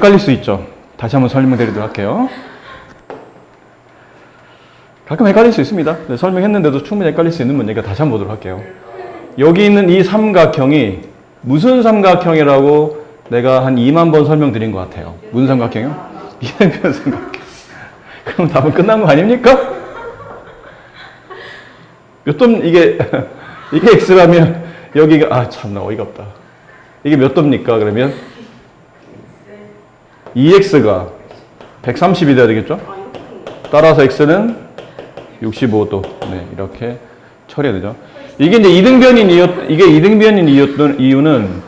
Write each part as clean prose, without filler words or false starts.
헷갈릴 수 있죠. 다시 한번 설명드리도록 할게요. 가끔 헷갈릴 수 있습니다. 네, 설명했는데도 충분히 헷갈릴 수 있는 문제니까 다시 한번 보도록 할게요. 여기 있는 이 삼각형이 무슨 삼각형이라고 내가 한 2만 번 설명드린 것 같아요. 무슨 삼각형이요? 이등변 삼각형. 그럼 답은 끝난 거 아닙니까? 몇 돈, 이게 X라면 여기가, 참나 어이가 없다. 이게 몇 도입니까? 그러면 2X가 130이 돼야 되겠죠? 따라서 X는 65도. 네, 이렇게 처리해야 되죠. 이게 이제 이등변인 이유는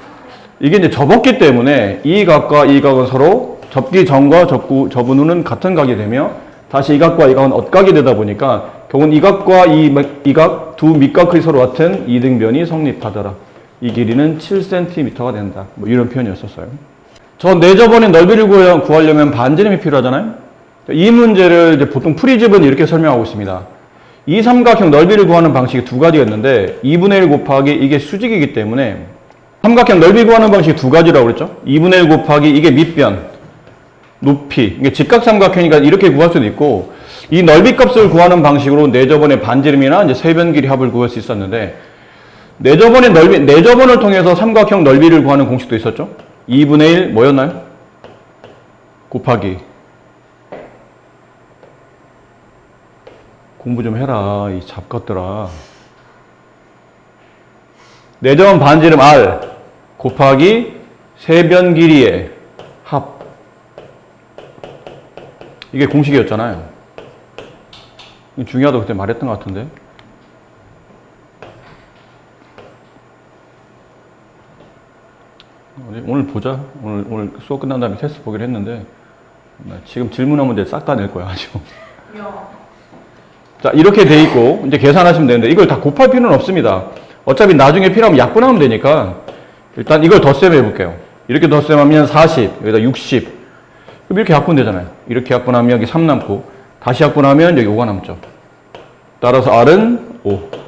이게 이제 접었기 때문에 이 각과 이 각은 서로 접기 전과 접은 후는 같은 각이 되며 다시 이 각과 이 각은 엇각이 되다 보니까 결국은 이 각과 이 각 두 밑각이 서로 같은 이등변이 성립하더라. 이 길이는 7cm가 된다. 뭐 이런 표현이었었어요. 저 내접원의 넓이를 구하려면 반지름이 필요하잖아요. 이 문제를 이제 보통 프리집은 이렇게 설명하고 있습니다. 이 삼각형 넓이를 구하는 방식이 두 가지가 있는데 2분의 1 곱하기 이게 수직이기 때문에 삼각형 넓이 구하는 방식이 두 가지라고 그랬죠. 2분의 1 곱하기 이게 밑변, 높이. 이게 직각삼각형이니까 이렇게 구할 수도 있고 이 넓이 값을 구하는 방식으로 내접원의 반지름이나 이제 세변 길이 합을 구할 수 있었는데 내접원을 통해서 삼각형 넓이를 구하는 공식도 있었죠. 2분의 1 뭐였나요? 곱하기. 공부 좀 해라, 이 잡것들아. 내접원 반지름 R 곱하기 세변 길이의 합. 이게 공식이었잖아요. 중요하다고 그때 말했던 것 같은데. 오늘 보자. 오늘 수업 끝난 다음에 테스트 보기로 했는데 지금 질문한 문제 싹 다 낼 거야 아주. 자, 이렇게 돼 있고 이제 계산하시면 되는데 이걸 다 곱할 필요는 없습니다. 어차피 나중에 필요하면 약분하면 되니까 일단 이걸 덧셈 해볼게요. 이렇게 덧셈하면 40, 여기다 60. 그럼 이렇게 약분되잖아요. 이렇게 약분하면 여기 3 남고 다시 약분하면 여기 5가 남죠. 따라서 R은 5.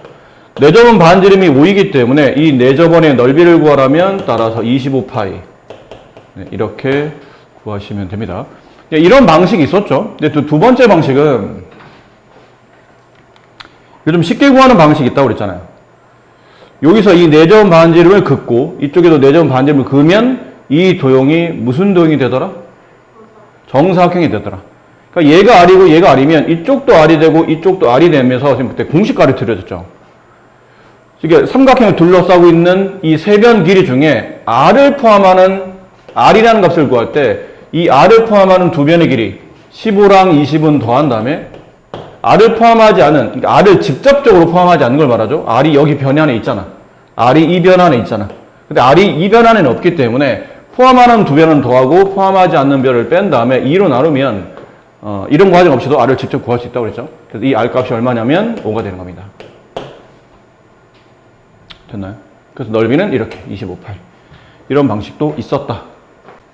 내접원 반지름이 5이기 때문에 이 내접원의 넓이를 구하라면 따라서 25파이. 네, 이렇게 구하시면 됩니다. 이런 방식이 있었죠. 근데 두 번째 방식은 좀 쉽게 구하는 방식이 있다고 그랬잖아요. 여기서 이 내접원 반지름을 긋고 이쪽에도 내접원 반지름을 그으면 이 도형이 무슨 도형이 되더라? 정사각형이 되더라. 그러니까 얘가 R이고 얘가 R이면 이쪽도 R이 되고 이쪽도 R이 되면서 지금 그때 공식가를 드려졌죠. 그러니까 삼각형을 둘러싸고 있는 이 세변 길이 중에 R을 포함하는 R이라는 값을 구할 때 이 R을 포함하는 두 변의 길이 15랑 20은 더한 다음에 R을 포함하지 않은, 그러니까 R을 직접적으로 포함하지 않는 걸 말하죠. R이 여기 변 안에 있잖아. R이 이 변 안에 있잖아. 근데 R이 이 변 안에는 없기 때문에 포함하는 두 변은 더하고 포함하지 않는 변을 뺀 다음에 2로 나누면 이런 과정 없이도 R을 직접 구할 수 있다고 그랬죠. 그래서 이 R 값이 얼마냐면 5가 되는 겁니다. 됐나요? 그래서 넓이는 이렇게 25파이. 이런 방식도 있었다.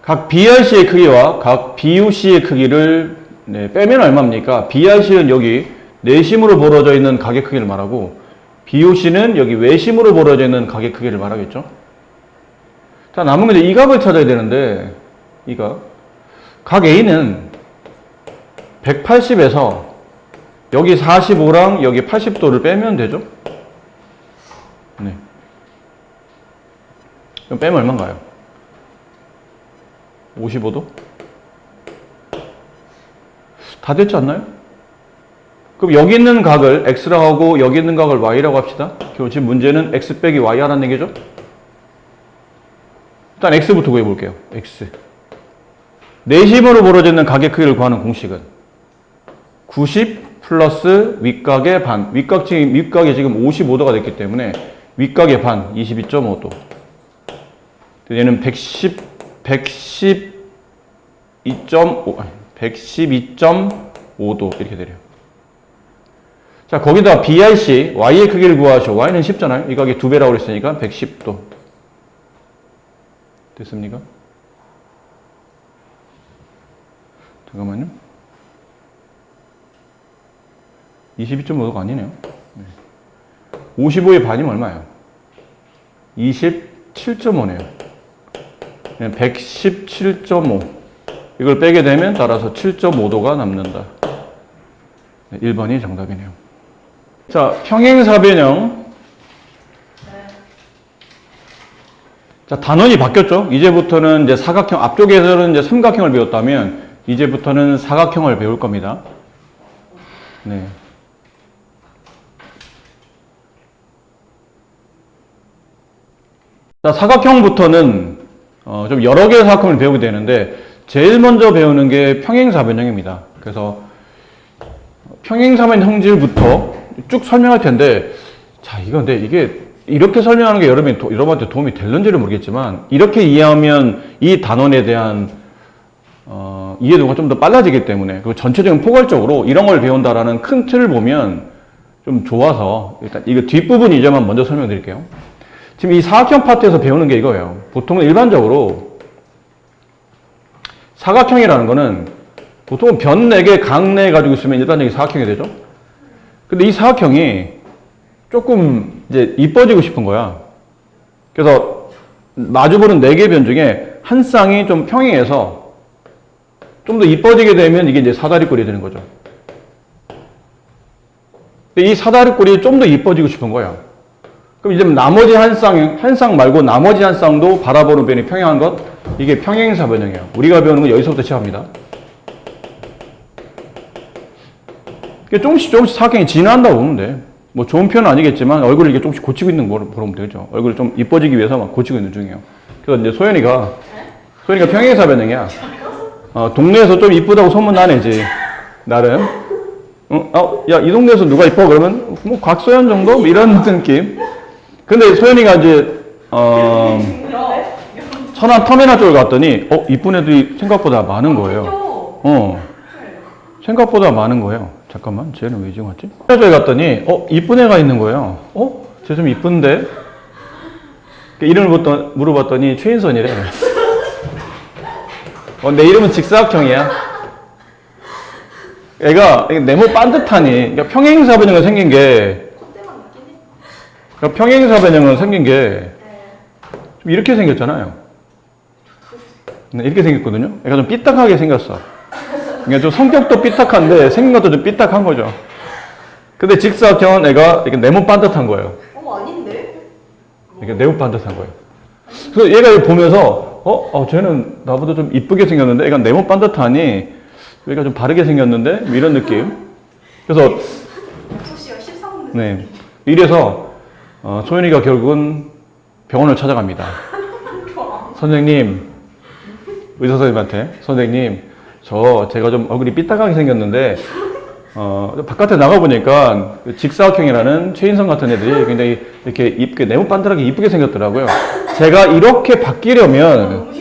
각 BRC의 크기와 각 BUC의 크기를 빼면 얼마입니까? BRC는 여기 내심으로 벌어져 있는 각의 크기를 말하고 BUC는 여기 외심으로 벌어져 있는 각의 크기를 말하겠죠. 자, 남은 건 이제 이 각을 찾아야 되는데 이 각 A는 180에서 여기 45랑 여기 80도를 빼면 되죠. 네. 그럼 빼면 얼마인가요? 55도? 다 됐지 않나요? 그럼 여기 있는 각을 X라고 하고 여기 있는 각을 Y라고 합시다. 지금 문제는 X 빼기 Y 하라는 얘기죠? 일단 X부터 구해볼게요. X. 내심으로 벌어져 있는 각의 크기를 구하는 공식은 90 플러스 윗각의 반. 윗각이 지금 55도가 됐기 때문에 윗각의 반, 22.5도. 얘는 112.5도 이렇게 되래요. 자, 거기다 BRC, Y의 크기를 구하시오. Y는 쉽잖아요. 이 각이 2배라고 그랬으니까 110도. 됐습니까? 잠깐만요. 22.5도가 아니네요. 55의 반이면 얼마예요? 27.5네요. 117.5. 이걸 빼게 되면 따라서 7.5도가 남는다. 1번이 정답이네요. 자, 평행사변형. 자, 단원이 바뀌었죠. 이제부터는 이제 사각형, 앞쪽에서는 이제 삼각형을 배웠다면, 이제부터는 사각형을 배울 겁니다. 네. 자, 사각형부터는 좀 여러 개의 사각형을 배우게 되는데, 제일 먼저 배우는 게 평행사변형입니다. 그래서 평행사변 형질부터 쭉 설명할 텐데, 자, 근데 이게 이렇게 설명하는 게 여러분한테 도움이 될는지는 모르겠지만, 이렇게 이해하면 이 단원에 대한 이해도가 좀 더 빨라지기 때문에, 그리고 전체적인 포괄적으로 이런 걸 배운다라는 큰 틀을 보면 좀 좋아서, 일단 이거 뒷부분 이제만 먼저 설명드릴게요. 지금 이 사각형 파트에서 배우는 게 이거예요. 보통은 일반적으로 사각형이라는 거는 보통은 변 4개, 각 4개 가지고 있으면 일반적인 사각형이 되죠. 근데 이 사각형이 조금 이제 이뻐지고 싶은 거야. 그래서 마주보는 4개 변 중에 한 쌍이 좀 평행해서 좀 더 이뻐지게 되면 이게 이제 사다리꼴이 되는 거죠. 근데 이 사다리꼴이 좀 더 이뻐지고 싶은 거예요. 그럼 이제 나머지 한 쌍 말고 나머지 한 쌍도 바라보는 변이 평행한 것, 이게 평행사변형이에요. 우리가 배우는 건 여기서부터 시작합니다. 조금씩 사각형이 진화한다고 보면 돼. 뭐 좋은 표현은 아니겠지만 얼굴을 이렇게 조금씩 고치고 있는 거 보면 되죠. 얼굴을 좀 이뻐지기 위해서 막 고치고 있는 중이에요. 그래서 이제 소연이가 평행사변형이야. 동네에서 좀 이쁘다고 소문나네지. 나름. 야, 이 동네에서 누가 이뻐? 그러면 뭐 곽소연 정도? 뭐 이런 느낌. 근데 소연이가 이제 천안 터미널 쪽을 갔더니 이쁜 애들이 생각보다 많은 거예요. 생각보다 많은 거예요. 잠깐만, 쟤는 왜 지금 왔지? 터미널 쪽에 갔더니 이쁜 애가 있는 거예요. 쟤 좀 이쁜데? 이름을 물어봤더니 최인선이래. 내 이름은 직사각형이야. 애가 네모 반듯하니, 그러니까 평행사변형은 생긴 게, 좀 이렇게 생겼잖아요. 이렇게 생겼거든요. 애가 좀 삐딱하게 생겼어. 그러니까 좀 성격도 삐딱한데 생긴 것도 좀 삐딱한 거죠. 근데 직사각형은 애가 이렇게 네모 반듯한 거예요. 아닌데? 이렇게 네모 반듯한 거예요. 그래서 얘가 보면서 쟤는 나보다 좀 이쁘게 생겼는데 애가 네모 반듯하니 얘가 좀 다르게 생겼는데 뭐 이런 느낌. 그래서 네, 이래서 소연이가 결국은 병원을 찾아갑니다. 선생님, 의사 선생님한테, 선생님, 제가 좀 얼굴이 삐딱하게 생겼는데 바깥에 나가보니까 직사각형이라는 최인성 같은 애들이 굉장히 이렇게 이쁘게 네모 반듯하게 이쁘게 생겼더라고요. 제가 이렇게 바뀌려면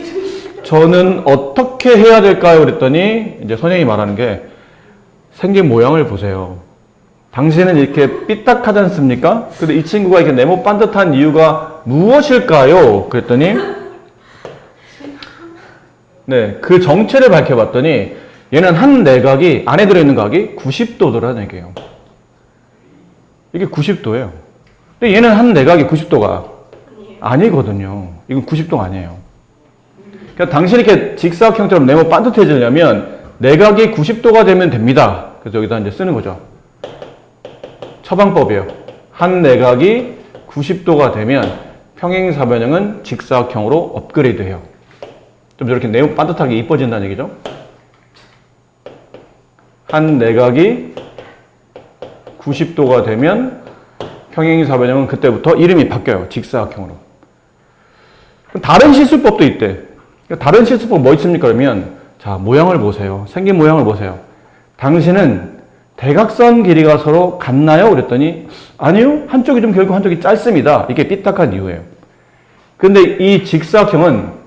저는 어떻게 해야 될까요? 그랬더니 이제 선생님이 말하는 게, 생긴 모양을 보세요. 당신은 이렇게 삐딱하지 않습니까? 근데 이 친구가 이렇게 네모 반듯한 이유가 무엇일까요? 그랬더니 네, 그 정체를 밝혀봤더니 얘는 한 내각이, 안에 들어있는 각이 90도더라는 얘기예요. 이게 90도예요. 근데 얘는 한 내각이 90도가 아니거든요. 이건 90도가 아니에요. 그러니까 당신이 이렇게 직사각형처럼 네모 반듯해지려면 내각이 90도가 되면 됩니다. 그래서 여기다 이제 쓰는 거죠. 처방법이에요. 한 내각이 90도가 되면 평행사변형은 직사각형으로 업그레이드해요. 좀 저렇게 네모 반듯하게 이뻐진다는 얘기죠. 한 내각이 90도가 되면 평행사변형은 그때부터 이름이 바뀌어요. 직사각형으로. 다른 시술법도 있대. 다른 시술법 뭐 있습니까? 그러면 자, 모양을 보세요. 생긴 모양을 보세요. 당신은 대각선 길이가 서로 같나요? 그랬더니 아니요. 한쪽이 좀 길고 한쪽이 짧습니다. 이게 삐딱한 이유예요. 근데 이 직사각형은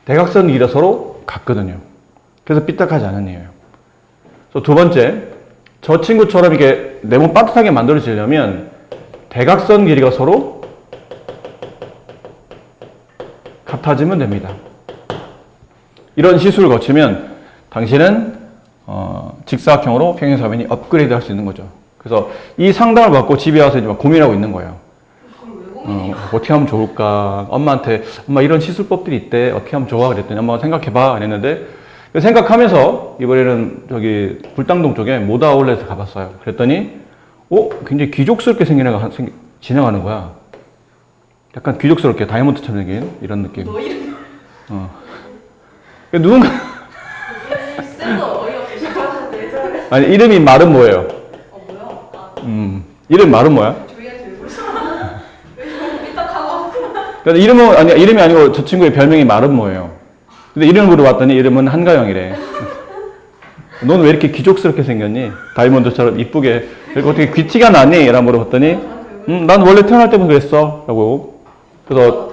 대각선 길이가 서로 같거든요. 그래서 삐딱하지 않은 이유예요. 그래서 두 번째, 저 친구처럼 이렇게 네모 반듯하게 만들어지려면 대각선 길이가 서로 같아지면 됩니다. 이런 시술을 거치면 당신은 직사각형으로 평행사변이 업그레이드 할 수 있는 거죠. 그래서 이 상담을 받고 집에 와서 이제 고민하고 있는 거예요. 그걸 왜 어떻게 하면 좋을까? 엄마한테, 엄마 이런 시술법들이 있대. 어떻게 하면 좋아? 그랬더니 엄마가 생각해봐. 그랬는데, 생각하면서 이번에는 저기 불당동 쪽에 모다아울렛에 가봤어요. 그랬더니, 굉장히 귀족스럽게 생긴 애가 지나가는 거야. 약간 귀족스럽게 다이아몬드처럼 생긴 이런 느낌. 너 이름 누군가, 쌤도 어이없게 싶었는데. 아니, 이름이 말은 뭐예요? 뭐야? 이름 말은 뭐야? 저희한테 왜 그러시나? 왜 너무 삐딱하고. 그러니까 이름이 아니고 저 친구의 별명이 말은 뭐예요? 근데 이름을 물어봤더니 이름은 한가영이래. 넌 왜 이렇게 귀족스럽게 생겼니? 다이아몬드처럼 이쁘게. 그리고 어떻게 귀티가 나니? 라고 물어봤더니, 난 원래 태어날 때부터 그랬어. 라고. 그래서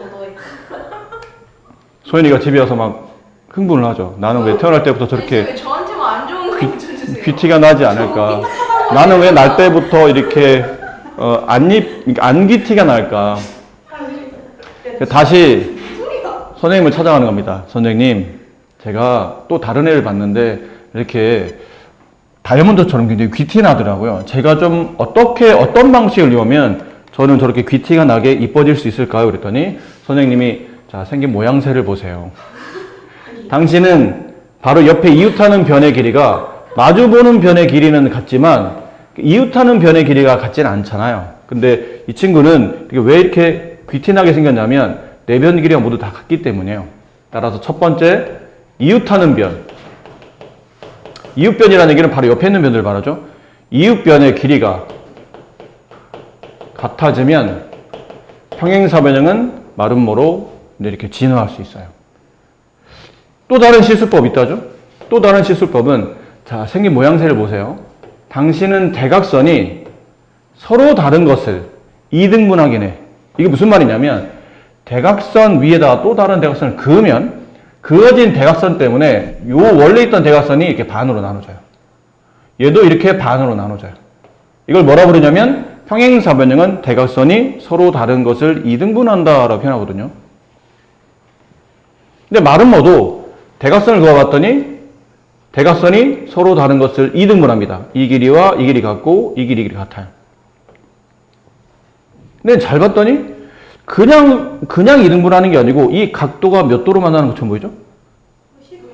소연이가 집에 와서 막 흥분을 하죠. 나는 왜 태어날 때부터 저렇게 왜 저한테만 안 좋은 거 묻혀주세요? 귀티가 나지 않을까? 나는 왜 날 때부터 이렇게 안귀티가 날까? 다시 선생님을 찾아가는 겁니다. 선생님, 제가 또 다른 애를 봤는데 이렇게 다이아몬드처럼 굉장히 귀티 나더라고요. 제가 좀 어떤 방식을 이용하면 저는 저렇게 귀티가 나게 이뻐질 수 있을까요? 그랬더니 선생님이 자, 생긴 모양새를 보세요. 당신은 바로 옆에 이웃하는 변의 길이가 마주보는 변의 길이는 같지만 이웃하는 변의 길이가 같지는 않잖아요. 근데 이 친구는 왜 이렇게 귀티나게 생겼냐면 네 변 길이가 모두 다 같기 때문이에요. 따라서 첫 번째, 이웃하는 변. 이웃변이라는 얘기는 바로 옆에 있는 변을 말하죠. 이웃변의 길이가 같아지면 평행사변형은 마름모로 이렇게 진화할 수 있어요. 또 다른 시술법이 있다죠. 또 다른 시술법은 자, 생긴 모양새를 보세요. 당신은 대각선이 서로 다른 것을 이등분하긴 해. 이게 무슨 말이냐면 대각선 위에다가 또 다른 대각선을 그으면 그어진 대각선 때문에 요 원래 있던 대각선이 이렇게 반으로 나눠져요. 얘도 이렇게 반으로 나눠져요. 이걸 뭐라 부르냐면 평행사변형은 대각선이 서로 다른 것을 이등분한다라고 표현하거든요. 근데 마름모도 대각선을 그어봤더니 대각선이 서로 다른 것을 이등분합니다. 이 길이와 이 길이 같고 이 길이 같아요. 근데 잘 봤더니 그냥 이등분하는 게 아니고 이 각도가 몇 도로 만나는 것처럼 보이죠?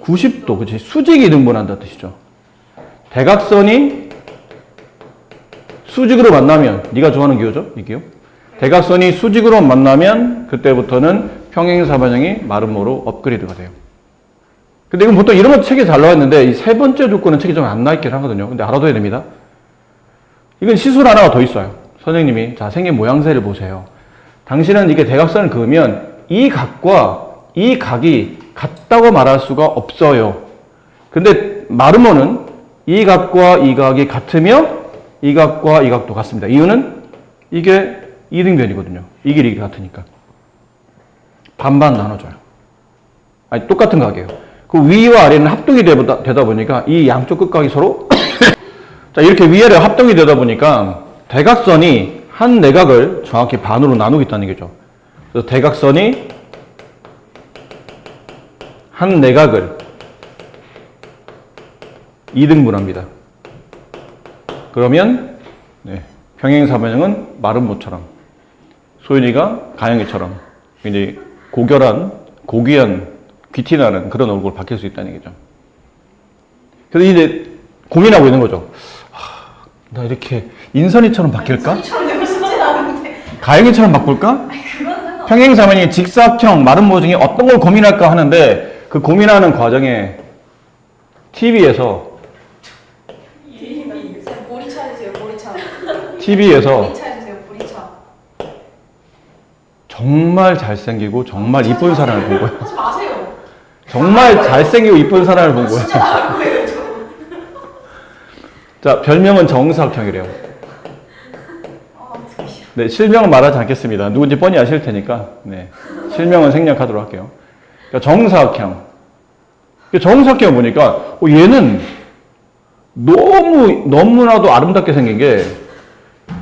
90도. 그치? 수직이 이등분한다는 뜻이죠. 대각선이 수직으로 만나면 네가 좋아하는 기호죠? 이 기호. 대각선이 수직으로 만나면 그때부터는 평행사변형이 마름모로 업그레이드가 돼요. 근데 이건 보통 이런 거 책에 잘 나와 있는데 이 세 번째 조건은 책에 좀 안 나와 있긴 하거든요. 근데 알아둬야 됩니다. 이건 시술 하나가 더 있어요. 선생님이 자, 생긴 모양새를 보세요. 당신은 이게 대각선을 그으면 이 각과 이 각이 같다고 말할 수가 없어요. 근데 마름모는 이 각과 이 각이 같으며 이 각과 이 각도 같습니다. 이유는 이게 이등변이거든요. 이 길이 같으니까. 반반 나눠줘요. 아니, 똑같은 각이에요. 그 위와 아래는 합동이 되다 보니까 이 양쪽 끝각이 서로 자, 이렇게 위아래 합동이 되다 보니까 대각선이 한 내각을 정확히 반으로 나누겠다는 거죠. 그래서 대각선이 한 내각을 이등분합니다. 그러면 평행사변형은 마름모처럼 소윤이가 가영이처럼 굉장히 고귀한 귀티나는 그런 얼굴을 바뀔 수 있다는 얘기죠. 그래서 이제 고민하고 있는 거죠. 나 이렇게 인선이처럼 바뀔까? 인선이처럼 되고 싶진 않은데. 가영이처럼 바꿀까? 평행사변이 직사각형 마름모 중에 어떤 걸 고민할까 하는데 그 고민하는 과정에 TV에서 보리차 해주세요. 보리차. TV에서 보리차 해주세요. 보리차. 정말 잘생기고 정말 이쁜 사람을 본 거예요. 하지 마세요. 정말 잘생기고 이쁜 사람을 본 거예요. 진짜 나갈 거예요. 저. 자, 별명은 정사각형이래요. 네, 실명은 말하지 않겠습니다. 누군지 뻔히 아실 테니까. 네, 실명은 생략하도록 할게요. 그러니까 정사각형. 정사각형 보니까 얘는 너무나도 아름답게 생긴 게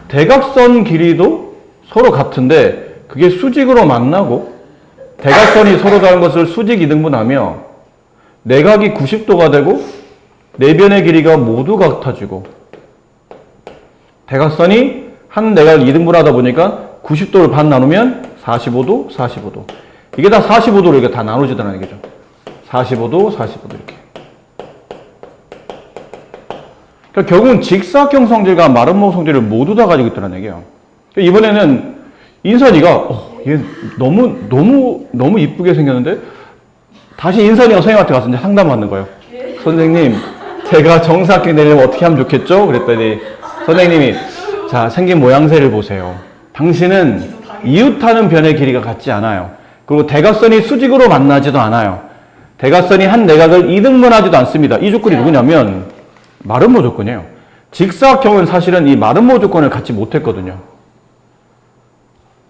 대각선 길이도 서로 같은데 그게 수직으로 만나고 대각선이 서로 다른 것을 수직 이등분하며 내각이 90도가 되고 네 변의 길이가 모두 같아지고 대각선이 한 내각 이등분하다 보니까 90도를 반 나누면 45도, 45도. 이게 다 45도로 이게 다 나눠지더라는 얘기죠. 45도, 45도 이렇게. 그러니까 결국은 직사각형 성질과 마름모 성질을 모두 다 가지고 있다는 얘기예요. 그러니까 이번에는 인선이가 얘 너무 이쁘게 생겼는데 다시 인선이가 선생님한테 가서 이제 상담받는 거예요. 선생님, 제가 정사각형 되려면 어떻게 하면 좋겠죠? 그랬더니 선생님이 자, 생긴 모양새를 보세요. 당신은 이웃하는 변의 길이가 같지 않아요. 그리고 대각선이 수직으로 만나지도 않아요. 대각선이 한 내각을 이등분하지도 않습니다. 이 조건이 누구냐면 마름모 조건이에요. 직사각형은 사실은 이 마름모 조건을 갖지 못했거든요.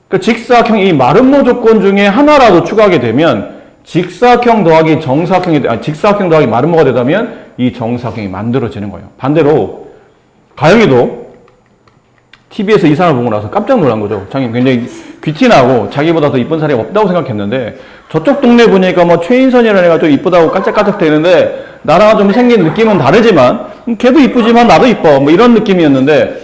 그러니까 직사각형 이 마름모 조건 중에 하나라도 추가하게 되면 직사각형 더하기 직사각형 더하기 마름모가 되다면 이 정사각형이 만들어지는 거예요. 반대로 가영이도 TV에서 이 사람을 보고 나서 깜짝 놀란 거죠. 자기 굉장히 귀티나고 자기보다 더 이쁜 사람이 없다고 생각했는데 저쪽 동네 보니까 뭐 최인선이라는 애가 좀 이쁘다고 깜짝깜짝 되는데 나랑 좀 생긴 느낌은 다르지만 걔도 이쁘지만 나도 이뻐 뭐 이런 느낌이었는데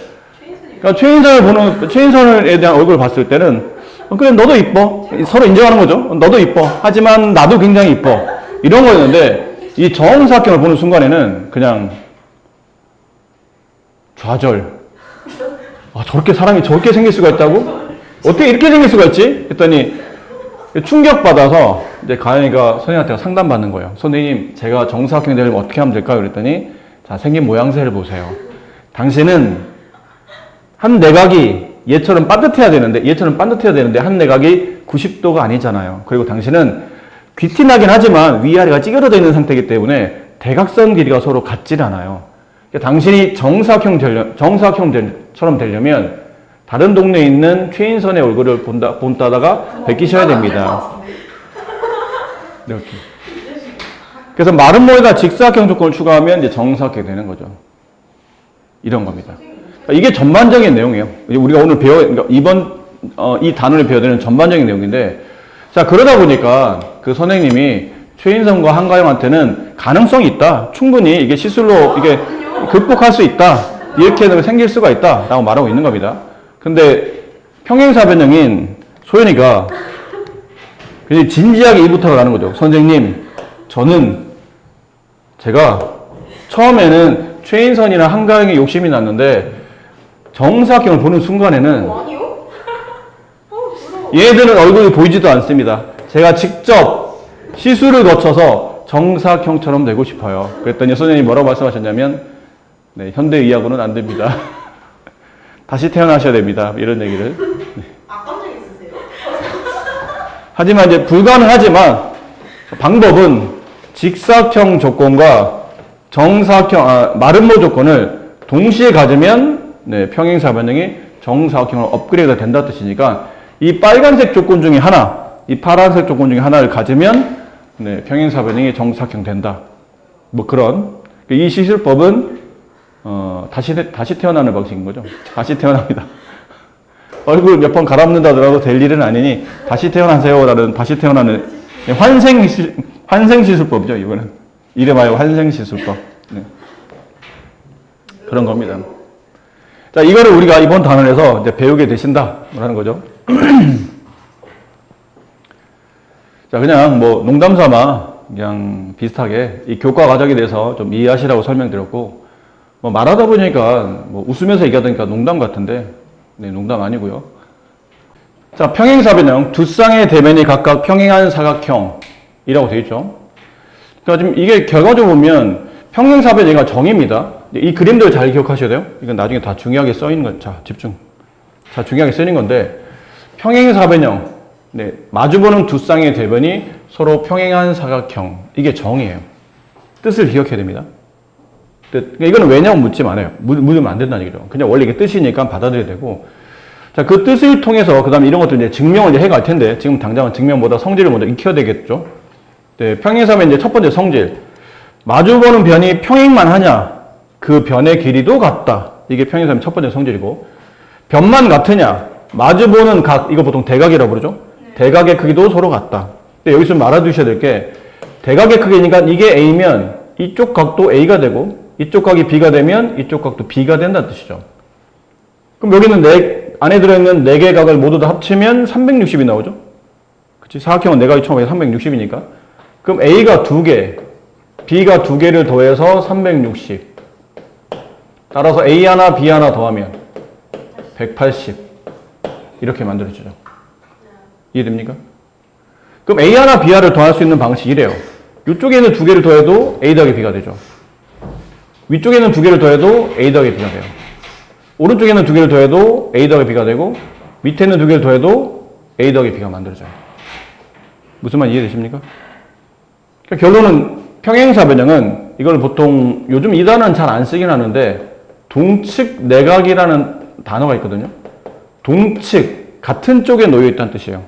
그러니까 최인선에 대한 얼굴을 봤을 때는 그래 너도 이뻐 서로 인정하는 거죠. 너도 이뻐 하지만 나도 굉장히 이뻐 이런 거였는데 이 정사각형을 보는 순간에는 그냥 좌절. 아, 저렇게 사람이 저렇게 생길 수가 있다고? 어떻게 이렇게 생길 수가 있지? 했더니 충격받아서 이제 가연이가 선생님한테 상담받는 거예요. 선생님, 제가 정사각형 되려면 어떻게 하면 될까요? 그랬더니 자, 생긴 모양새를 보세요. 당신은 한 내각이 얘처럼 반듯해야 되는데 한 내각이 90도가 아니잖아요. 그리고 당신은 귀티나긴 하지만 위아래가 찌그러져 있는 상태이기 때문에 대각선 길이가 서로 같질 않아요. 그러니까 당신이 정사각형처럼 되려면 다른 동네에 있는 최인선의 얼굴을 본다다가 베끼셔야 됩니다. 이렇게. 그래서 마름모에다 직사각형 조건을 추가하면 이제 정사각형이 되는 거죠. 이런 겁니다. 그러니까 이게 전반적인 내용이에요. 우리가 오늘 그러니까 이 단원을 배워야 되는 전반적인 내용인데, 자, 그러다 보니까 그 선생님이 최인선과 한가영한테는 가능성이 있다. 충분히 이게 시술로 이게 극복할 수 있다. 이렇게 생길 수가 있다. 라고 말하고 있는 겁니다. 근데 평행사변형인 소연이가 굉장히 진지하게 이 부탁을 하는 거죠. 선생님, 제가 처음에는 최인선이나 한가영이 욕심이 났는데 정사각형을 보는 순간에는 아니요? 얘들은 얼굴이 보이지도 않습니다. 제가 직접 시술을 거쳐서 정사각형처럼 되고 싶어요. 그랬더니 선생님이 뭐라고 말씀하셨냐면 네, 현대의학으로는 안 됩니다. 다시 태어나셔야 됩니다. 이런 얘기를. 네. 악감정 있으세요? 하지만 이제 불가능하지만 방법은 직사각형 조건과 마름모 조건을 동시에 가지면 네, 평행사변형이 정사각형으로 업그레이드가 된다 뜻이니까 이 빨간색 조건 중에 하나, 이 파란색 조건 중에 하나를 가지면 네, 평행사변형이 정사각형 된다. 뭐 그런 이 시술법은 다시 태어나는 방식인 거죠. 다시 태어납니다. 얼굴 몇 번 갈아엎는다 하더라도 될 일은 아니니 다시 태어나세요라는 다시 태어나는 환생 시술법이죠. 이거는 이름하여 환생 시술법. 네. 그런 겁니다. 자, 이거를 우리가 이번 단원에서 이제 배우게 되신다라는 거죠. 자, 그냥 뭐 농담 삼아 그냥 비슷하게 이 교과 과정에 대해서 좀 이해하시라고 설명드렸고, 뭐 말하다 보니까 뭐 웃으면서 얘기하다니까 농담 같은데, 네, 농담 아니고요. 자, 평행사변형 두 쌍의 대면이 각각 평행한 사각형이라고 되어 있죠. 그러니까 지금 이게 결과적으로 보면 평행사변형이 정의입니다. 이 그림들 잘 기억하셔야 돼요. 이건 나중에 다 중요하게 써 있는 건, 자, 집중. 자, 중요하게 쓰는 건데, 평행사변형, 네, 마주보는 두 쌍의 대변이 서로 평행한 사각형. 이게 정의예요. 뜻을 기억해야 됩니다. 그러니까 이거는 왜냐고 묻지 않아요. 묻으면 안 된다는 얘기죠. 그냥 원래 이게 뜻이니까 받아들여야 되고. 자, 그 뜻을 통해서, 그 다음에 이런 것들 이제 증명을 이제 해갈 텐데, 지금 당장은 증명보다 성질을 먼저 익혀야 되겠죠. 네, 평행사변 이제 첫 번째 성질. 마주보는 변이 평행만 하냐? 그 변의 길이도 같다. 이게 평행사변 첫 번째 성질이고. 변만 같으냐? 마주보는 각, 이거 보통 대각이라고 부르죠? 대각의 크기도 서로 같다. 근데 여기서 알아두셔야 될 게, 대각의 크기니까 이게 A면 이쪽 각도 A가 되고, 이쪽 각이 B가 되면 이쪽 각도 B가 된다는 뜻이죠. 그럼 여기는 안에 들어있는 4개 각을 모두 다 합치면 360이 나오죠. 그치? 사각형은 4각이 처음에 360이니까. 그럼 A가 2개, B가 2개를 더해서 360. 따라서 A 하나, B 하나 더하면 180. 이렇게 만들어지죠. 이해됩니까? 그럼 A 하나, B 하나를 더할 수 있는 방식이 이래요. 이쪽에 있는 2개를 더해도 A 더하기 B가 되죠. 위쪽에 있는 2개를 더해도 A 더하기 B가 돼요. 오른쪽에 있는 2개를 더해도 A 더하기 B가 되고 밑에 있는 2개를 더해도 A 더하기 B가 만들어져요. 무슨 말 이해되십니까? 그러니까 결론은 평행사 변형은 이걸 보통 요즘 이 단어는 잘 안 쓰긴 하는데 동측 내각이라는 단어가 있거든요. 동측, 같은 쪽에 놓여 있다는 뜻이에요.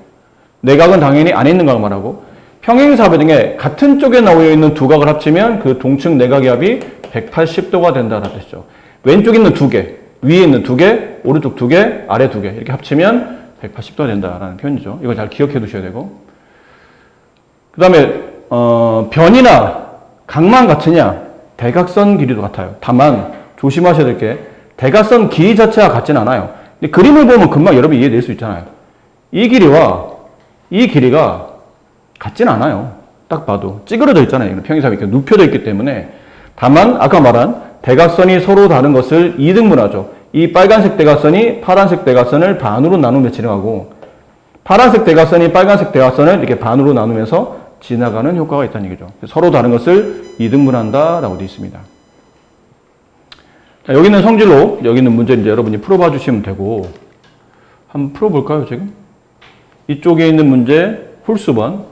내각은 당연히 안에 있는 각을 말하고 평행사 변형에 같은 쪽에 놓여 있는 두 각을 합치면 그 동측 내각의 합이 180도가 된다는 뜻이죠. 왼쪽에 있는 2개, 위에 있는 2개, 오른쪽 2개, 아래 2개 이렇게 합치면 180도가 된다라는 표현이죠. 이걸 잘 기억해 두셔야 되고 그 다음에 변이나 각만 같으냐? 대각선 길이도 같아요. 다만 조심하셔야 될 게 대각선 길이 자체가 같진 않아요. 근데 그림을 보면 금방 여러분이 이해될 수 있잖아요. 이 길이와 이 길이가 같진 않아요. 딱 봐도 찌그러져 있잖아요. 평행사 이렇게 눕혀져 있기 때문에 다만 아까 말한 대각선이 서로 다른 것을 이등분하죠. 이 빨간색 대각선이 파란색 대각선을 반으로 나누며 진행하고 파란색 대각선이 빨간색 대각선을 이렇게 반으로 나누면서 지나가는 효과가 있다는 얘기죠. 서로 다른 것을 이등분한다라고 되어 있습니다. 자, 여기 있는 성질로 여기 있는 문제 이제 여러분이 풀어봐 주시면 되고 한번 풀어볼까요 지금? 이쪽에 있는 문제 홀수번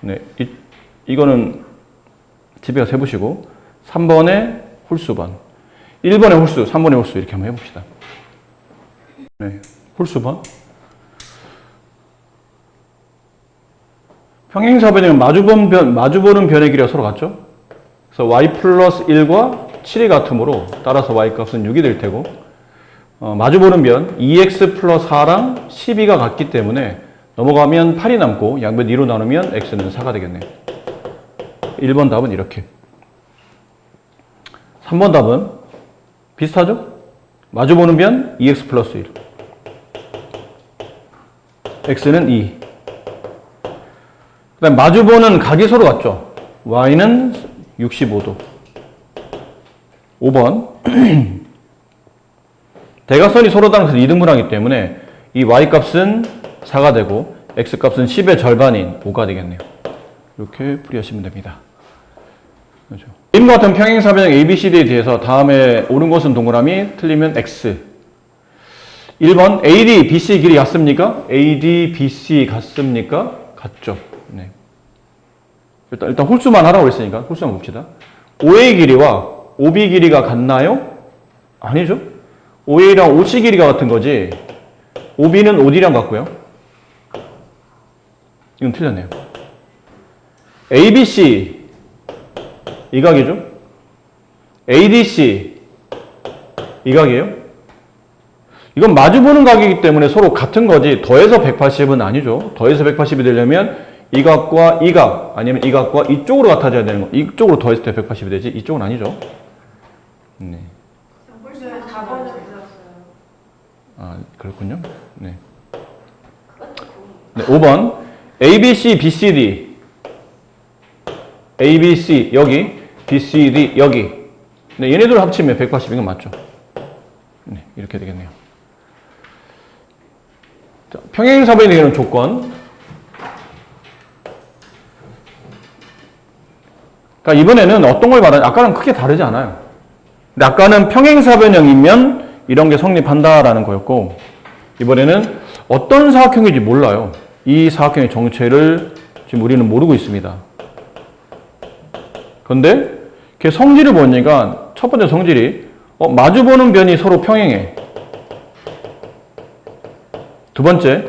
네, 이거는 집에 가서 해보시고 3번의 홀수번 1번의 홀수, 3번의 홀수 이렇게 한번 해봅시다. 네, 홀수번 평행사 변형은 마주보는 변의 길이가 서로 같죠? 그래서 y 플러스 1과 7이 같으므로 따라서 y 값은 6이 될 테고 마주보는 변 2x 플러스 4랑 12가 같기 때문에 넘어가면 8이 남고 양변 2로 나누면 x는 4가 되겠네요. 1번 답은 이렇게. 3번 답은 비슷하죠? 마주보는 변 2x 플러스 1 x는 2. 그 다음 마주보는 각이 서로 같죠? y는 65도. 5번 대각선이 서로 다른 것을 이등분하기 때문에 이 y 값은 4가 되고 x 값은 10의 절반인 5가 되겠네요. 이렇게 풀이하시면 됩니다. 그렇죠. 이름과 같은 평행사 변형 ABCD에 대해서 다음에 옳은 것은 동그라미, 틀리면 X. 1번 AD, BC 길이 같습니까? AD, BC 같습니까? 같죠. 네. 일단 홀수만 하라고 했으니까 홀수만 봅시다. OA 길이와 OB 길이가 같나요? 아니죠. OA랑 OC 길이가 같은 거지 OB는 OD랑 같고요. 이건 틀렸네요. ABC 이 각이죠. ADC 이 각이에요. 이건 마주보는 각이기 때문에 서로 같은 거지 더해서 180은 아니죠. 더해서 180이 되려면 이 각과 이 각 아니면 이 각과 이쪽으로 같아져야 되는 거. 이쪽으로 더했을 때 180이 되지 이쪽은 아니죠. 네. 홀수는 4번을 들었어요. 아 그렇군요. 네. 네 5번 ABC, BCD ABC 여기 BCD 여기 네, 얘네들 합치면 180인 건 맞죠? 네, 이렇게 되겠네요. 자, 평행사변에 대한 조건. 그러니까 이번에는 어떤 걸 말하냐? 아까는 크게 다르지 않아요. 근데 아까는 평행사변형이면 이런 게 성립한다라는 거였고 이번에는 어떤 사각형인지 몰라요. 이 사각형의 정체를 지금 우리는 모르고 있습니다. 그런데 걔 성질을 보니까 첫 번째 성질이 마주보는 변이 서로 평행해. 두 번째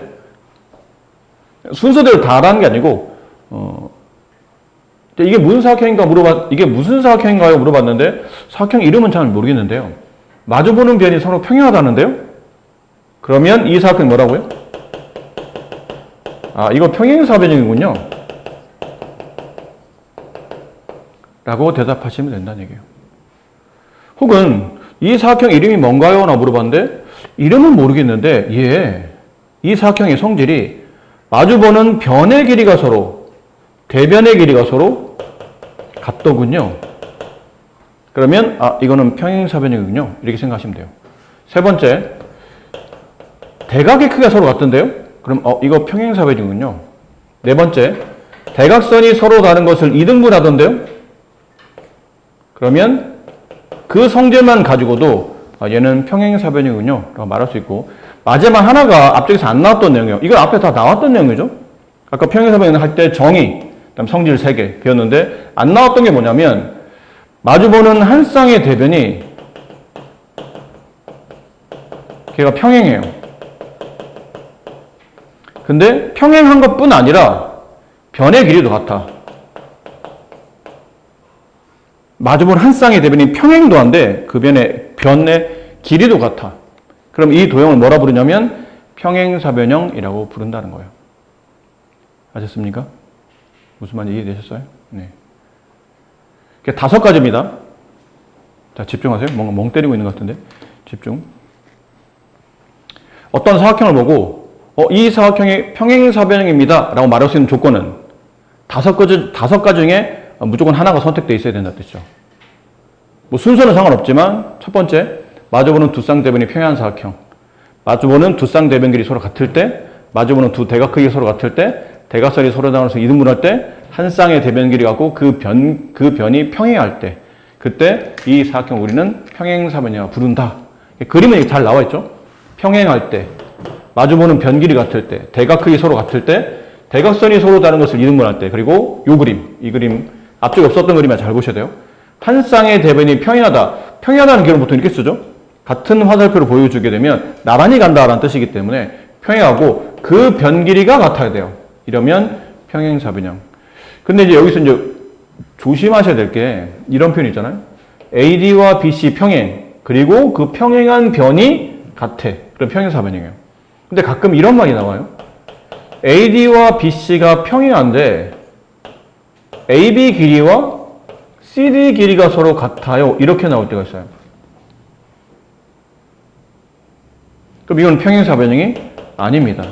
순서대로 다라는 게 아니고 이게 무슨 사각형인가 이게 무슨 사각형인가요? 물어봤는데 사각형 이름은 잘 모르겠는데요. 마주보는 변이 서로 평행하다는데요? 그러면 이 사각형이 뭐라고요? 아, 이거 평행사변형이군요. 라고 대답하시면 된다는 얘기예요. 혹은 이 사각형 이름이 뭔가요? 라고 물어봤는데 이름은 모르겠는데 이 사각형의 성질이 마주보는 변의 길이가 서로 대변의 길이가 서로 같더군요. 그러면 이거는 평행사변형이군요. 이렇게 생각하시면 돼요. 세 번째, 대각의 크기가 서로 같던데요? 그럼 이거 평행사변이군요. 네 번째, 대각선이 서로 다른 것을 2등분하던데요? 그러면 그 성질만 가지고도 얘는 평행사변이군요 라고 말할 수 있고, 마지막 하나가 앞쪽에서 안 나왔던 내용이에요. 이건 앞에 다 나왔던 내용이죠. 아까 평행사변 할 때 정의, 그다음 성질 3개 배웠는데 안 나왔던 게 뭐냐면 마주보는 한 쌍의 대변이 걔가 평행해요. 근데 평행한 것뿐 아니라 변의 길이도 같아. 마주보는 한 쌍의 대변이 평행도 한데 그 변의 길이도 같아. 그럼 이 도형을 뭐라 부르냐면 평행사변형이라고 부른다는 거예요. 아셨습니까? 무슨 말인지 이해되셨어요? 네. 5가지입니다. 자, 집중하세요. 뭔가 멍 때리고 있는 것 같은데. 집중. 어떤 사각형을 보고 이 사각형이 평행사변형입니다 라고 말할 수 있는 조건은 5가지 중에 무조건 하나가 선택되어 있어야 된다는 뜻이죠. 뭐 순서는 상관없지만 첫 번째, 마주보는 두 쌍대변이 평행한 사각형. 마주보는 두 쌍대변 길이 서로 같을 때, 마주보는 두 대각 크기가 서로 같을 때, 대각선이 서로 나눠서 2등분할 때, 한 쌍의 대변 길이 갖고 그 변이 평행할 때, 그때 이 사각형 우리는 평행사변이라고 부른다. 그림에 잘 나와 있죠? 평행할 때, 마주보는 변 길이 같을 때, 대각 크기 서로 같을 때, 대각선이 서로 다른 것을 2등분할 때, 그리고 이 그림 앞쪽에 없었던 그림만 잘 보셔야 돼요. 한 쌍의 대변이 평행하다. 평행하다는 개념은 보통 이렇게 쓰죠. 같은 화살표를 보여주게 되면 나란히 간다라는 뜻이기 때문에 평행하고 그 변 길이가 같아야 돼요. 이러면 평행사변형. 근데 이제 여기서 이제 조심하셔야 될 게 이런 표현 있잖아요. AD와 BC 평행, 그리고 그 평행한 변이 같아. 그럼 평행사변형이에요. 근데 가끔 이런 말이 나와요. AD와 BC가 평행한데 AB 길이와 CD 길이가 서로 같아요. 이렇게 나올 때가 있어요. 그럼 이건 평행사변형이 아닙니다.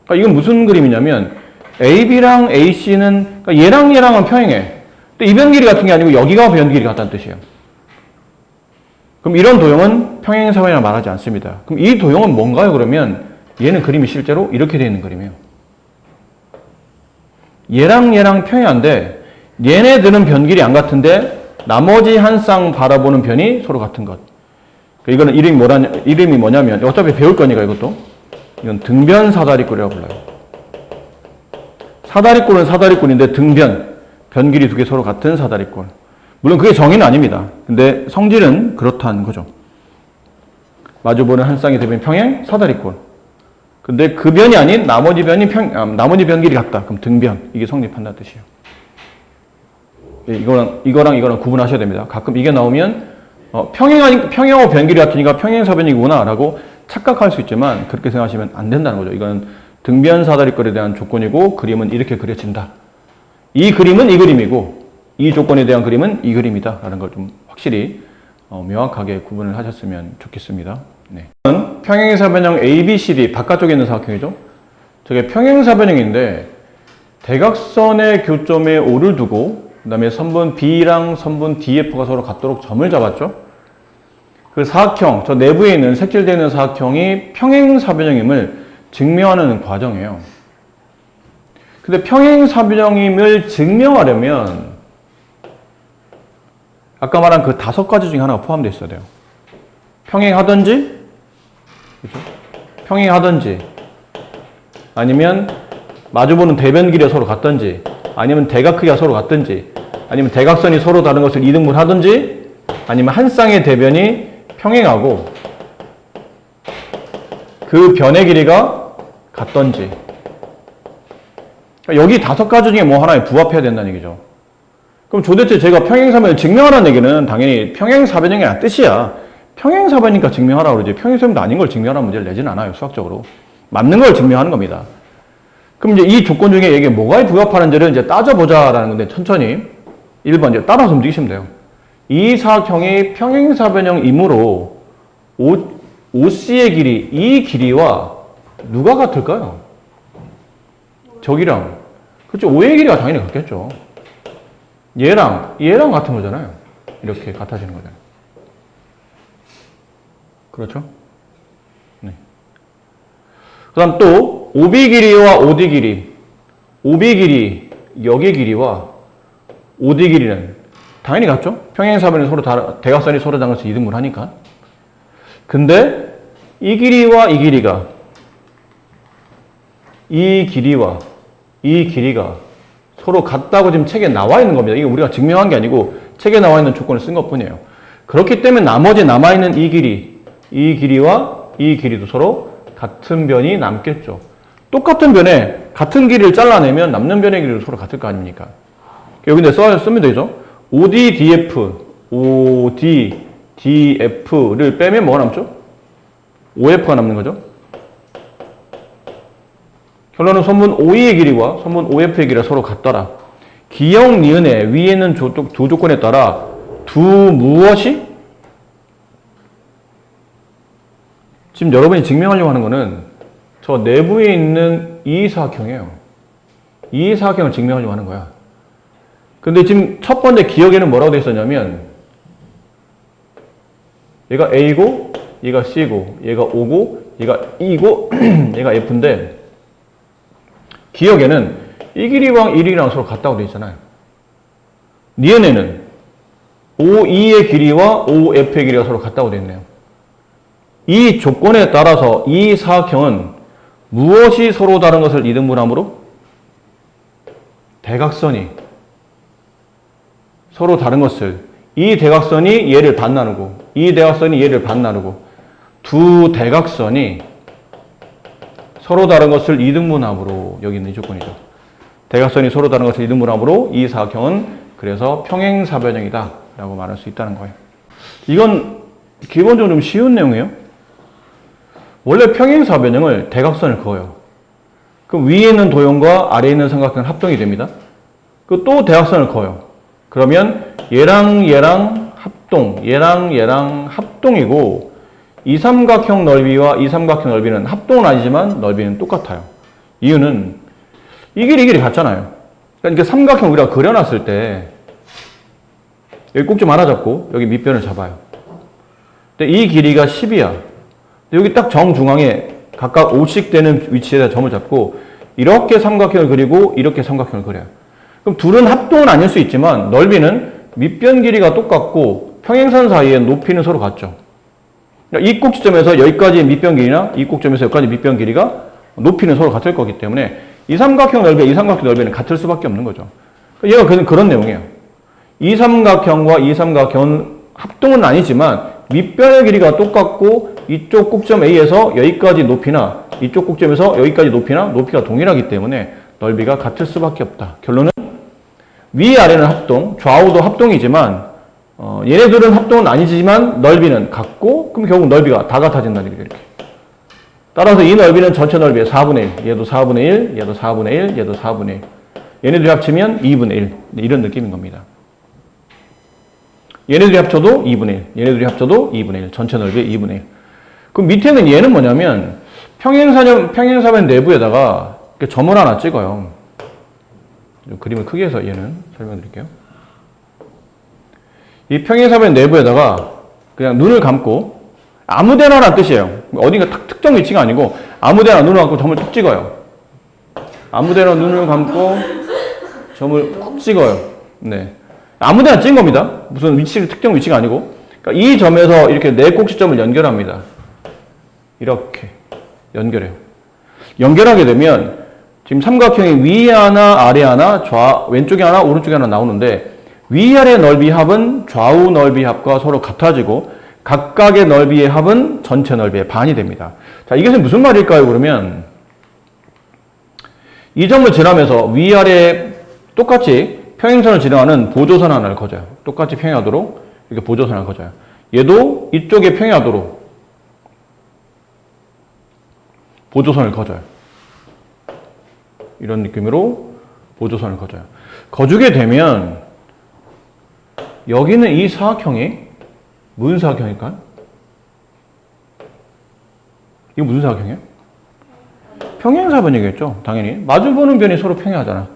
그러니까 이건 무슨 그림이냐면 AB랑 AC는 그러니까 얘랑은 평행해. 근데 이 변 길이 같은 게 아니고 여기가 변 길이 같다는 뜻이에요. 그럼 이런 도형은 평행사변이라고 말하지 않습니다. 그럼 이 도형은 뭔가요? 그러면 얘는 그림이 실제로 이렇게 되어 있는 그림이에요. 얘랑 평행한데 얘네들은 변 길이 안 같은데 나머지 한 쌍 바라보는 변이 서로 같은 것. 이거는 이름이 뭐냐면 어차피 배울 거니까 이것도 이건 등변 사다리꼴이라고 불러요. 사다리꼴은 사다리꼴인데 변 길이 두 개 서로 같은 사다리꼴. 물론 그게 정의는 아닙니다. 근데 성질은 그렇다는 거죠. 마주보는 한 쌍의 대변 평행 사다리꼴. 근데 그 변이 아닌 나머지 변 길이 같다. 그럼 등변. 이게 성립한다는 뜻이에요. 이거랑 구분하셔야 됩니다. 가끔 이게 나오면 평행하고 변 길이 같으니까 평행사변이구나 라고 착각할 수 있지만 그렇게 생각하시면 안 된다는 거죠. 이건 등변 사다리꼴에 대한 조건이고 그림은 이렇게 그려진다. 이 그림은 이 그림이고 이 조건에 대한 그림은 이 그림이다 라는 걸 좀 확실히 명확하게 구분을 하셨으면 좋겠습니다. 네. 평행사변형 ABCD 바깥쪽에 있는 사각형이죠. 저게 평행사변형인데 대각선의 교점에 O를 두고 그 다음에 선분 B랑 선분 DF가 서로 같도록 점을 잡았죠. 그 사각형, 저 내부에 있는 색칠되어 있는 사각형이 평행사변형임을 증명하는 과정이에요. 근데 평행사변형임을 증명하려면 아까 말한 그 5가지 중에 하나가 포함되어 있어야 돼요. 평행하든지, 그렇죠? 평행하든지, 아니면 마주보는 대변 길이가 서로 같든지, 아니면 대각 크기가 서로 같든지, 아니면 대각선이 서로 다른 것을 2등분 하든지, 아니면 한 쌍의 대변이 평행하고 그 변의 길이가 같든지. 그러니까 여기 5가지 중에 뭐 하나에 부합해야 된다는 얘기죠. 그럼 도대체 제가 평행사변을 증명하라는 얘기는 당연히 평행사변형이라는 뜻이야. 평행사변이니까 증명하라고 그러지. 평행사변도 아닌 걸 증명하라는 문제를 내지는 않아요, 수학적으로. 맞는 걸 증명하는 겁니다. 그럼 이제 이 조건 중에 이게 뭐가 부합하는지를 이제 따져보자라는 건데 천천히 1번 이제 따라서 움직이시면 돼요. 이 사각형이 평행사변형이므로 OC의 길이, 이 길이와 누가 같을까요? 저기랑. 그렇죠. O의 길이가 당연히 같겠죠. 얘랑 같은 거잖아요. 이렇게 같아지는 거잖아요. 그렇죠? 네. 그 다음 또 OB 길이와 OD 길이. OB 길이, 여기 길이와 OD 길이는 당연히 같죠? 평행사변이 서로 대각선이 서로 다른 것을 이등분 하니까. 근데 이 길이와 이 길이가 이 길이가 서로 같다고 지금 책에 나와 있는 겁니다. 이게 우리가 증명한 게 아니고 책에 나와 있는 조건을 쓴 것뿐이에요. 그렇기 때문에 나머지 남아있는 이 길이와 이 길이도 서로 같은 변이 남겠죠. 똑같은 변에 같은 길이를 잘라내면 남는 변의 길이도 서로 같을 거 아닙니까? 여기 쓰면 되죠. ODDF를 빼면 뭐가 남죠? OF가 남는 거죠. 결론은 선분 OE의 길이와 선분 OF의 길이가 서로 같더라. 기역, 니은의 위에 있는 두 조건에 따라 두 무엇이? 지금 여러분이 증명하려고 하는 거는 저 내부에 있는 이 사각형이에요. 이 사각형을 증명하려고 하는 거야. 근데 지금 첫 번째 기역에는 뭐라고 되어 있었냐면 얘가 A고 얘가 C고 얘가 O고 얘가 E고 얘가 F인데 기역에는 이 길이랑 이 길이랑 서로 같다고 되어 있잖아요. 니은에는 OE의 길이와 OF의 길이가 서로 같다고 되어 있네요. 이 조건에 따라서 이 사각형은 무엇이 서로 다른 것을 이등분함으로? 대각선이 서로 다른 것을, 이 대각선이 얘를 반 나누고 이 대각선이 얘를 반 나누고 두 대각선이 서로 다른 것을 이등분함으로, 여기 있는 이 조건이죠. 대각선이 서로 다른 것을 이등분함으로 이 사각형은 그래서 평행사변형이다 라고 말할 수 있다는 거예요. 이건 기본적으로 좀 쉬운 내용이에요. 원래 평행사변형을 대각선을 그어요. 그럼 위에 있는 도형과 아래에 있는 삼각형은 합동이 됩니다. 그 또 대각선을 그어요. 그러면 얘랑 얘랑 합동이고 이 삼각형 넓이와 이 삼각형 넓이는 합동은 아니지만 넓이는 똑같아요. 이유는 이 길이 같잖아요. 그러니까 삼각형 우리가 그려놨을 때 여기 꼭지 하나 잡고 여기 밑변을 잡아요. 근데 이 길이가 10이야. 여기 딱 정중앙에 각각 5씩 되는 위치에다 점을 잡고 이렇게 삼각형을 그리고 이렇게 삼각형을 그려요. 그럼 둘은 합동은 아닐 수 있지만 넓이는 밑변 길이가 똑같고 평행선 사이에 높이는 서로 같죠. 그러니까 이 꼭지점에서 여기까지의 밑변 길이나 이 꼭지점에서 여기까지 밑변 길이가 높이는 서로 같을 거기 때문에 이 삼각형 넓이와 이 삼각형 넓이는 같을 수밖에 없는 거죠. 얘가 그런 내용이에요. 이 삼각형과 이 삼각형은 합동은 아니지만 밑변의 길이가 똑같고 이쪽 꼭점 A에서 여기까지 높이나 이쪽 꼭점에서 여기까지 높이가 동일하기 때문에 넓이가 같을 수밖에 없다. 결론은 위아래는 합동, 좌우도 합동이지만 얘네들은 합동은 아니지만 넓이는 같고 그럼 결국 넓이가 다 같아진다는 얘기죠. 이렇게. 따라서 이 넓이는 전체 넓이의 4분의 1, 얘도 4분의 1, 얘도 4분의 1, 얘도 4분의 1. 얘네들이 합치면 2분의 1. 이런 느낌인 겁니다. 얘네들이 합쳐도 2분의 1, 얘네들이 합쳐도 2분의 1, 전체 넓이의 2분의 1. 그럼 밑에는 얘는 뭐냐면 평행사변 내부에다가 이렇게 점을 하나 찍어요. 그림을 크게 해서 얘는 설명드릴게요. 이 평행사변 내부에다가 그냥 눈을 감고 아무데나라는 뜻이에요. 어딘가 특정 위치가 아니고 아무데나 눈을 감고 점을 툭 찍어요. 아무데나 눈을 감고 점을 콕 찍어요. 네. 아무데나 찍은 겁니다. 무슨 특정 위치가 아니고. 그러니까 이 점에서 이렇게 네 꼭지점을 연결합니다. 이렇게 연결해요. 연결하게 되면 지금 삼각형이 위에 하나, 아래 하나, 왼쪽에 하나, 오른쪽에 하나 나오는데 위아래 넓이 합은 좌우 넓이 합과 서로 같아지고 각각의 넓이의 합은 전체 넓이의 반이 됩니다. 자, 이것은 무슨 말일까요? 그러면 이 점을 지나면서 위아래 똑같이 평행선을 지나가는 보조선 하나를 그어줘요. 똑같이 평행하도록 이렇게 보조선을 그어줘요. 얘도 이쪽에 평행하도록 보조선을 그어줘요. 이런 느낌으로 보조선을 그어줘요. 그어주게 되면 여기는 이 사각형이 무슨 사각형일까요? 이거 무슨 사각형이에요? 평행사변이겠죠. 당연히. 마주보는 변이 서로 평행하잖아.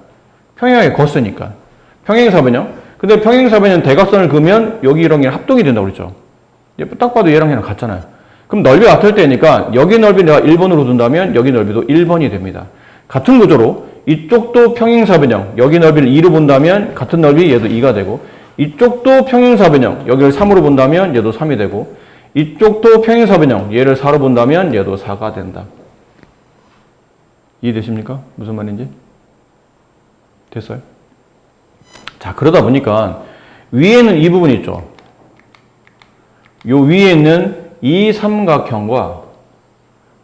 평행하게 걷으니까. 평행사변형. 근데 평행사변은 대각선을 그으면 여기 이런 게 합동이 된다고 그랬죠. 딱 봐도 얘랑 얘랑 같잖아요. 그럼 넓이가 같을 때니까 여기 넓이 내가 1번으로 둔다면 여기 넓이도 1번이 됩니다. 같은 구조로 이쪽도 평행사변형. 여기 넓이를 2로 본다면 같은 넓이 얘도 2가 되고 이쪽도 평행사변형. 여기를 3으로 본다면 얘도 3이 되고 이쪽도 평행사변형. 얘를 4로 본다면 얘도 4가 된다. 이해되십니까? 무슨 말인지? 됐어요? 자, 그러다 보니까 위에는 이 부분이 있죠. 요 위에 있는 이 삼각형과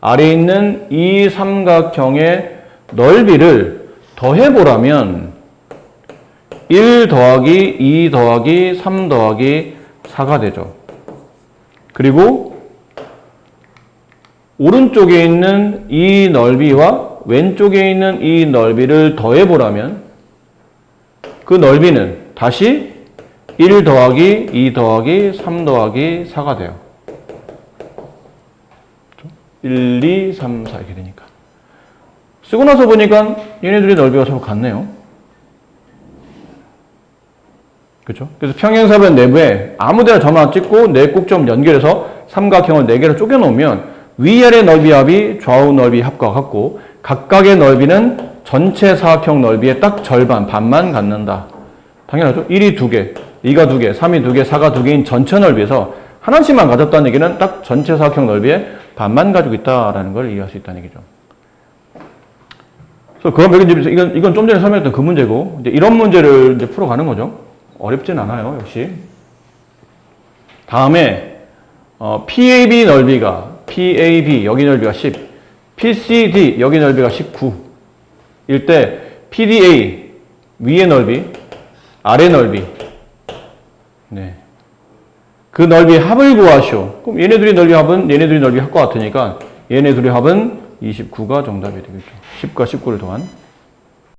아래에 있는 이 삼각형의 넓이를 더해보라면 1 더하기 2 더하기 3 더하기 4가 되죠. 그리고 오른쪽에 있는 이 넓이와 왼쪽에 있는 이 넓이를 더해보라면 그 넓이는 다시 1 더하기 2 더하기 3 더하기 4가 돼요. 1, 2, 3, 4 이렇게 되니까. 쓰고 나서 보니까 얘네들의 넓이가 서로 같네요. 그렇죠? 그래서 평행사변 내부에 아무데나 점 하나 찍고 네 꼭점 연결해서 삼각형을 4개로 쪼개놓으면 위아래 넓이 합이 좌우 넓이 합과 같고 각각의 넓이는 전체 사각형 넓이의 딱 절반, 반만 갖는다. 당연하죠. 1이 2개, 2가 2개, 3이 2개, 4가 2개인 전체 넓이에서 하나씩만 가졌다는 얘기는 딱 전체 사각형 넓이의 반만 가지고 있다라는 걸 이해할 수 있다는 얘기죠. 그래서 그럼 여기 이건 좀 전에 설명했던 그 문제고 이제 이런 문제를 이제 풀어가는 거죠. 어렵진 않아요, 역시. 다음에 PAB 넓이가 PAB 여기 넓이가 10, PCD 여기 넓이가 19. 일 때 PDA 위의 넓이, 아래 넓이. 네. 그 넓이의 합을 구하시오. 그럼 얘네들이 넓이 합은 얘네들이 넓이 합과 같으니까 얘네 둘의 합은 29가 정답이 되겠죠. 10과 19를 더한.